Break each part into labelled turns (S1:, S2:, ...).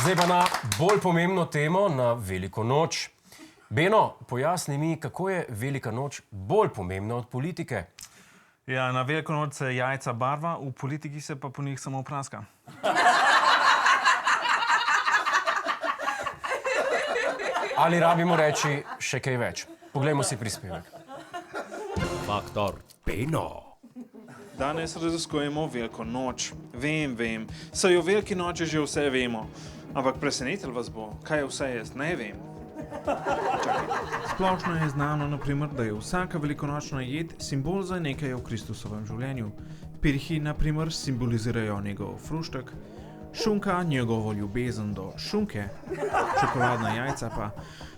S1: Zdaj pa na bolj pomembno temo, na Veliko noč. Beno, pojasni mi, kako je Velika noč bolj pomembna od politike?
S2: Ja, na Veliko noč se jajca barva, v politiki se pa po njih samo praska.
S1: Ali rabimo reči še kaj več? Poglejmo si prispevek. Faktor Beno.
S2: Danes raziskujemo Veliko noč. Vem, saj o Veliki noči že vse vemo. Ampak presenetil vas bo, kaj vse jaz ne vem. Splošno je znano, naprimer, da je vsaka velikonočna jed simbol za nekaj v Kristusovem življenju. Pirhi, naprimer, simbolizirajo njegov fruštek, šunka njegovo ljubezen do šunke, čokoladna jajca pa,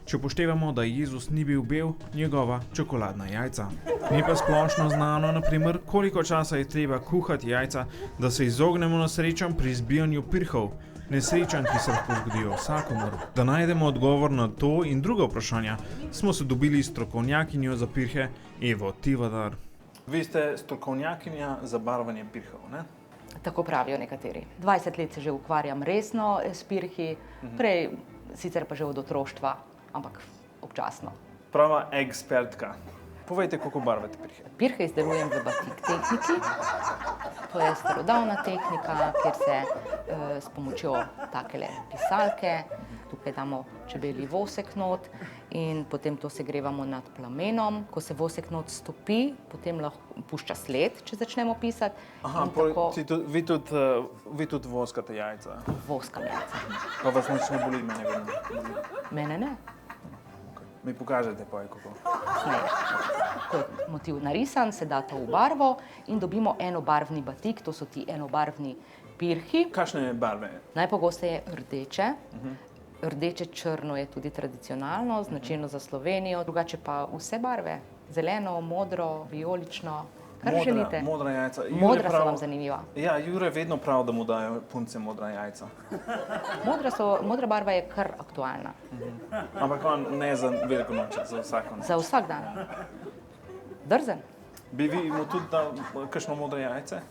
S2: če upoštevamo, da Jezus ni bil bel, njegova čokoladna jajca. Ni pa splošno znano, naprimer, koliko časa je treba kuhati jajca, da se izognemo nesrečam pri zbijanju pirhov, nesrečam, ki se lahko zgodijo vsakomur. Da najdemo odgovor na to in druga vprašanja, smo se dobili strokovnjakinjo za pirhe Evo Tivadar. Vi ste strokovnjakinja za barvanje pirhov, ne?
S3: Tako pravijo nekateri. 20 let se že ukvarjam resno s pirhi, prej sicer pa že od otroštva, ampak občasno.
S2: Prava ekspertka. Povejte, kako barvate pirhe.
S3: Pirhe izdelujem v batik tehniki. To je starodavna tehnika, kjer se s pomočjo takele pisalke, tukaj damo čebelji vosek not in potem to segrevamo nad plamenom. Ko se vosek not stopi, potem lahko pušča sled, če začnemo pisati.
S2: Aha, vi tudi voskate jajca.
S3: Voskam jajca.
S2: Pa vas nič ne boli, mene vem.
S3: Mene ne.
S2: Mi pokažete pa, kako.
S3: Ko je motiv narisan, se da to v barvo in dobimo enobarvni batik, to so ti enobarvni pirhi.
S2: Kakšne barve?
S3: Najpogosteje rdeče. Rdeče črno je tudi tradicionalno, značilno za Slovenijo, drugače pa vse barve. Zeleno, modro, vijolično, kar želite.
S2: Modra jajca.
S3: Modra so vam zanimiva.
S2: Ja, Jure vedno prav, da mu dajo punce modra jajca.
S3: Modra barva je kar aktualna.
S2: Ampak on ne za Veliko noč, za vsako noč.
S3: Za vsak dan. Drzen.
S2: Bi vi mu tudi dal kakšno modro jajce?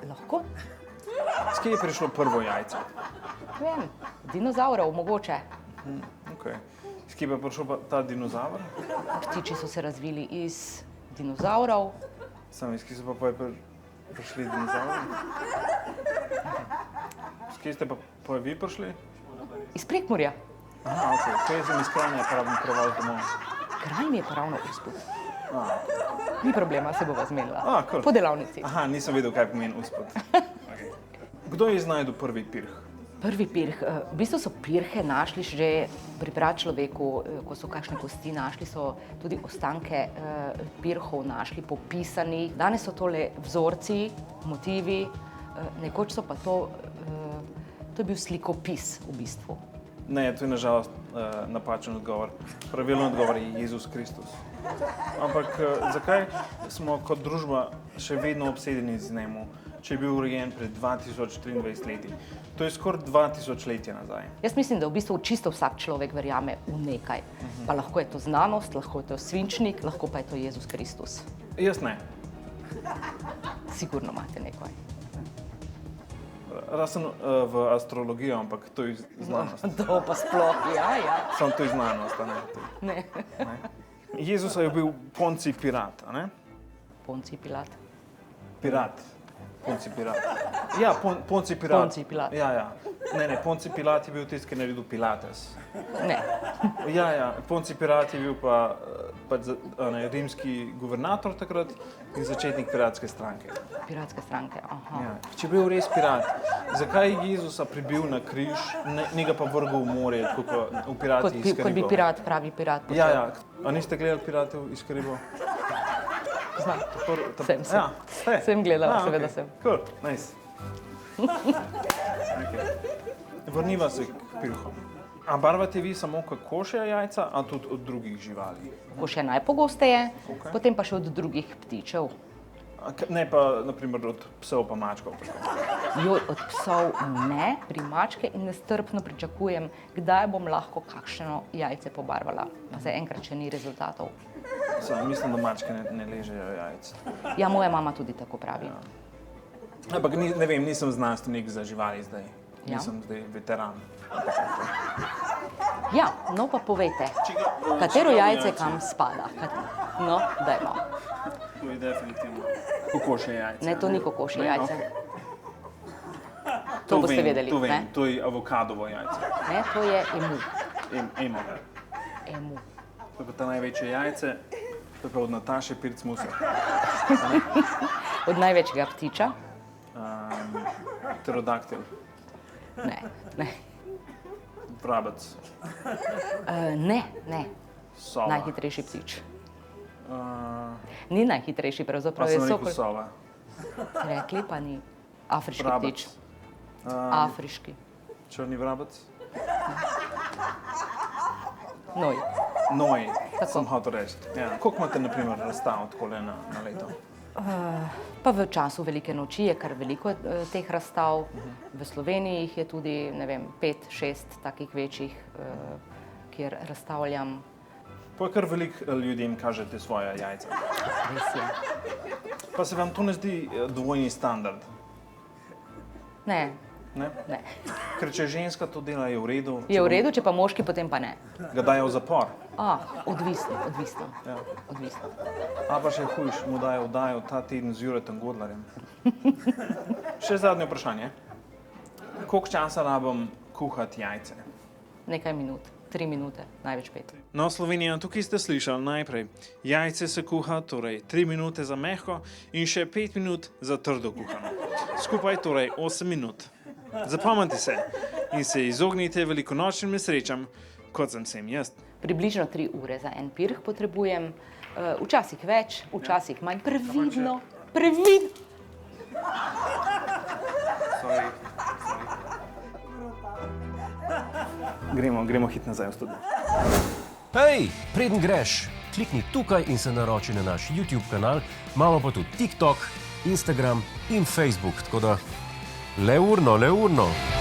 S3: Lahko.
S2: S kje je prišlo prvo jajce?
S3: Vem, dinozaurov mogoče.
S2: Okay. S kje pa prišel pa ta dinozaur?
S3: Ptiči so se razvili iz dinozaurov.
S2: Sam, iz kje so pa prišli dinozauri? S kje ste pa vi prišli?
S3: Iz Prekmurja.
S2: Aha, ok. Kaj sem iz Kranja praval domov?
S3: Kranj je pa ravno usput. Ni problema, se bova zmenila.
S2: Cool.
S3: Po delavnici.
S2: Aha, nisem vedel, kaj pomeni usput. Okay. Kdo je iznajdel prvi pirh?
S3: Prvi pirh. V bistvu so pirhe našli že pri pračloveku, ko so kakšne kosti našli, so tudi ostanke pirhov našli popisani. Danes so tole vzorci, motivi, nekoč so pa to je bil slikopis v bistvu.
S2: Ne, to je nažalost napačen odgovor. Pravilno odgovor je Jezus Kristus. Ampak zakaj smo kot družba še vedno obsedeni z njemu, če je bil urejen pred 2023 leti? To je skoraj 2000 letja nazaj.
S3: Jaz mislim, da v bistvu čisto vsak človek verjame v nekaj. Pa lahko je to znanost, lahko je to svinčnik, lahko pa je to Jezus Kristus.
S2: Jaz ne.
S3: Sigurno imate nekaj.
S2: Razen v astrologijo, ampak to je znanost.
S3: To pa sploh, ja.
S2: Samo to je znanost, a ne?
S3: Ne.
S2: Jezus je bil Poncij Pilat, a ne?
S3: Poncij Pilat.
S2: Pirat. Poncij Pilat. Ja, Poncij Pilat.
S3: Poncij Pilat.
S2: Ja. Ne, Poncij Pilat je bil tisti, ki je naredil Pilates.
S3: Ne.
S2: Ja, Poncij Pilat je bil pa rimski guvernator takrat in začetnik piratske stranke.
S3: Piratske stranke, aha.
S2: Ja. Če je bil res pirat, zakaj je Jezusa pribil na križ, njega pa vrgel v morje, tako kot v Piratih iz Karibov?
S3: Kot bi pirat, pravi pirat.
S2: Ja. A niste gledali Piratov iz Karibov?
S3: Znam.
S2: Sem. Ja,
S3: sem gledala, seveda sem.
S2: Cool, nice. Vrniva se k pirhom. A barvate vi samo kokošja jajca, a tudi od drugih živali?
S3: Kokošje najpogosteje, potem pa še od drugih ptičev.
S2: Ne pa, naprimer, od psov pa mačkov?
S3: Od psov ne, pri mačke in nestrpno pričakujem, kdaj bom lahko kakšno jajce pobarvala. Pa zaenkrat še ni rezultatov.
S2: Mislim, da mačke ne ležejo jajc.
S3: Ja, moja mama tudi tako pravi.
S2: Ampak ne vem, nisem znanstvenik za živali zdaj.
S3: Ja.
S2: Nisem zdaj veteran.
S3: Ja, no pa povejte, katero jajce kam spada? No, dajmo.
S2: To je definitivno kokošje jajce.
S3: Ne, to ni kokošje
S2: Ne,
S3: jajce.
S2: okej.
S3: To boste vedeli,
S2: to vem,
S3: ne?
S2: to je avokadovo jajce.
S3: Ne, to je emu.
S2: Emo.
S3: Emu.
S2: To je pa ta največje jajce, to je pa od Nataše Pirc-Musar.
S3: Od največjega ptiča?
S2: Pterodaktil,
S3: Ne.
S2: vrabec,
S3: Ne.
S2: sova.
S3: Najhitrejši ptič. Ni najhitrejši,
S2: Pa
S3: pravzaprav je
S2: sem rekel
S3: sokol.
S2: sova.
S3: Rekli pa ni. Afriški
S2: Vrabec.
S3: ptič. Afriški.
S2: Črni vrabec.
S3: Noj.
S2: Noj,
S3: Tako.
S2: sem hotel reči. Ja. Koliko imate, na primer, razstav takole na leto?
S3: Pa v času velike noči je kar veliko teh razstav. V Sloveniji jih je tudi, ne vem, 5-6 takih večjih, kjer razstavljam.
S2: Pa kar veliko ljudem kažete svoje jajca.
S3: Res je.
S2: Pa se vam to ne zdi dvojni standard?
S3: Ne,
S2: Ne?
S3: ne.
S2: Ker če ženska to dela, je v redu.
S3: Je v redu, če pa moški, potem pa ne.
S2: Ga dajo v zapor.
S3: Odvisno.
S2: Ja.
S3: Odvisno.
S2: A pa še hujš, mu dajo vdajo ta teden z Juretom Godlerjem. Še zadnje vprašanje. Koliko časa rabim kuhati jajce?
S3: Nekaj minut, 3 minute, največ 5.
S2: No, Slovenija, tukaj ste slišali najprej. Jajce se kuha, torej 3 minute za mehko in še 5 minut za trdo kuhano. Skupaj torej 8 minut. Zapomnite se in se izognite velikonočnim nesrečam, kot sem se jaz.
S3: Približno 3 ure za en pirh potrebujem, včasih več, včasih manj. Previdno.
S2: Gremo hit nazaj v studio.
S1: Hej, preden greš, klikni tukaj in se naroči na naš YouTube kanal, imamo pa tudi TikTok, Instagram in Facebook, tako da le urno.